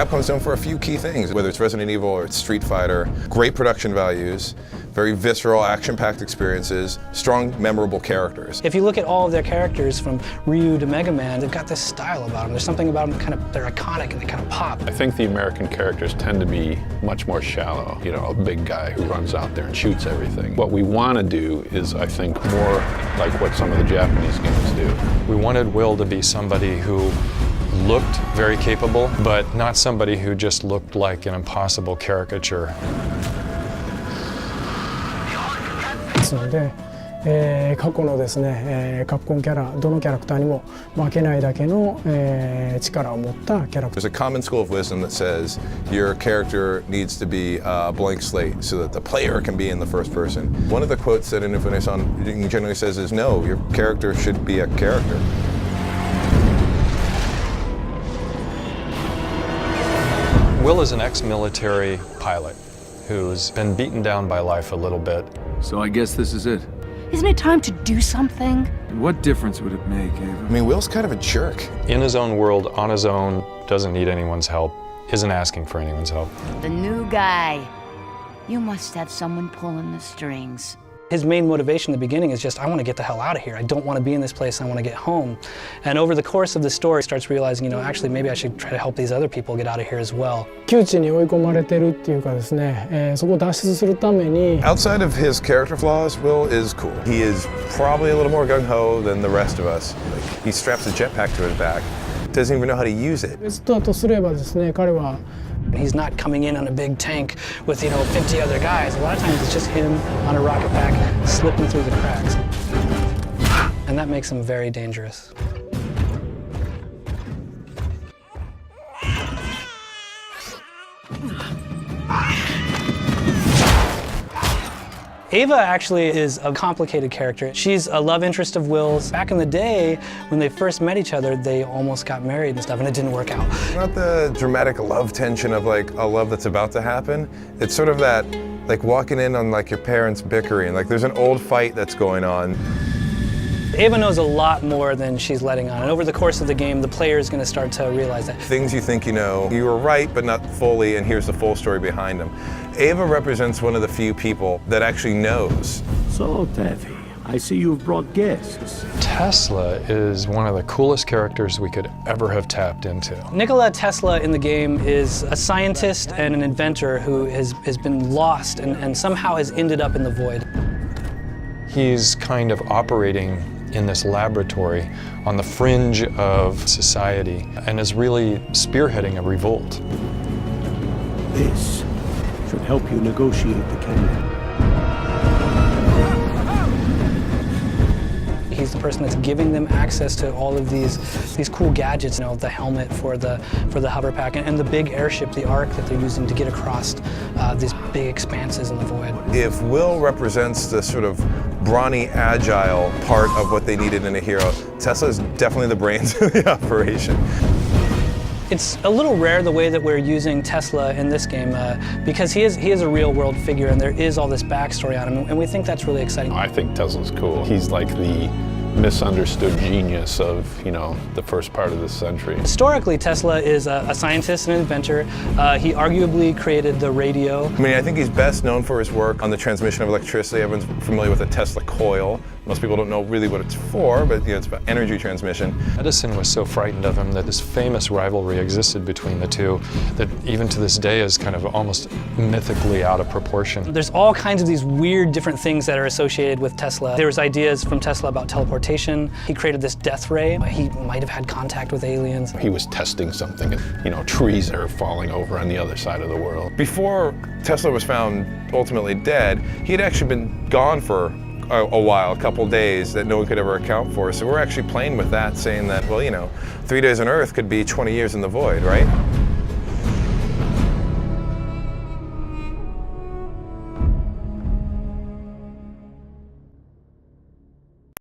Capcom's known for a few key things, whether it's Resident Evil or it's Street Fighter. Great production values, very visceral, action-packed experiences, strong, memorable characters. If you look at all of their characters from Ryu to Mega Man, they've got this style about them. There's something about them they're iconic and they kind of pop. I think the American characters tend to be much more shallow. You know, a big guy who runs out there and shoots everything. What we want to do is, I think, more like what some of the Japanese games do. We wanted Will to be somebody who looked very capable, but not somebody who just looked like an impossible caricature. ですので、過去のですね、カプコンキャラ、どのキャラクターにも負けないだけの、力を持ったキャラクター。 There's a common school of wisdom that says your character needs to be a blank slate so that the player can be in the first person. One of the quotes that in Infinite-san generally says is, no, your character should be a character. Will is an ex-military pilot who's been beaten down by life a little bit. So I guess this is it. Isn't it time to do something? And what difference would it make, Ava? I mean, Will's kind of a jerk. In his own world, on his own, doesn't need anyone's help, isn't asking for anyone's help. The new guy. You must have someone pulling the strings. His main motivation in the beginning is just, I want to get the hell out of here. I don't want to be in this place. I want to get home. And over the course of the story, he starts realizing, you know, actually maybe I should try to help these other people get out of here as well. 窮地に追い込まれてるっていうかですね、そこを脱出するために。 Outside of his character flaws, Will is cool. He is probably a little more gung-ho than the rest of us. Like, he straps a jetpack to his back, doesn't even know how to use it. ベストだとすればですね、彼は He's not coming in on a big tank with, 50 other guys. A lot of times it's just him on a rocket pack slipping through the cracks. And that makes him very dangerous. Ava actually is a complicated character. She's a love interest of Will's. Back in the day, when they first met each other, they almost got married and stuff, and it didn't work out. Not the dramatic love tension of like a love that's about to happen. It's sort of that, like walking in on like your parents bickering. Like there's an old fight that's going on. Ava knows a lot more than she's letting on, and over the course of the game, the player is going to start to realize that. Things you think you know, you were right, but not fully, and here's the full story behind them. Ava represents one of the few people that actually knows. So, Taffy, I see you've brought guests. Tesla is one of the coolest characters we could ever have tapped into. Nikola Tesla in the game is a scientist and an inventor who has been lost and somehow has ended up in the void. He's kind of operating in this laboratory on the fringe of society and is really spearheading a revolt. This should help you negotiate the kingdom. He's the person that's giving them access to all of these cool gadgets, the helmet for the hover pack and the big airship, the Ark that they're using to get across these big expanses in the void. If Will represents the sort of brawny, agile part of what they needed in a hero, Tesla is definitely the brains of the operation. It's a little rare the way that we're using Tesla in this game because he is a real world figure and there is all this backstory on him, and we think that's really exciting. I think Tesla's cool. He's like the misunderstood genius of, the first part of this century. Historically, Tesla is a scientist and inventor. He arguably created the radio. I mean, I think he's best known for his work on the transmission of electricity. Everyone's familiar with the Tesla coil. Most people don't know really what it's for, but it's about energy transmission. Edison was so frightened of him that this famous rivalry existed between the two that even to this day is kind of almost mythically out of proportion. There's all kinds of these weird different things that are associated with Tesla. There was ideas from Tesla about teleportation. He created this death ray. He might have had contact with aliens. He was testing something, trees are falling over on the other side of the world. Before Tesla was found ultimately dead, he had actually been gone for a while, a couple days that no one could ever account for. So we're actually playing with that, saying that, well, 3 days on Earth could be 20 years in the void, right?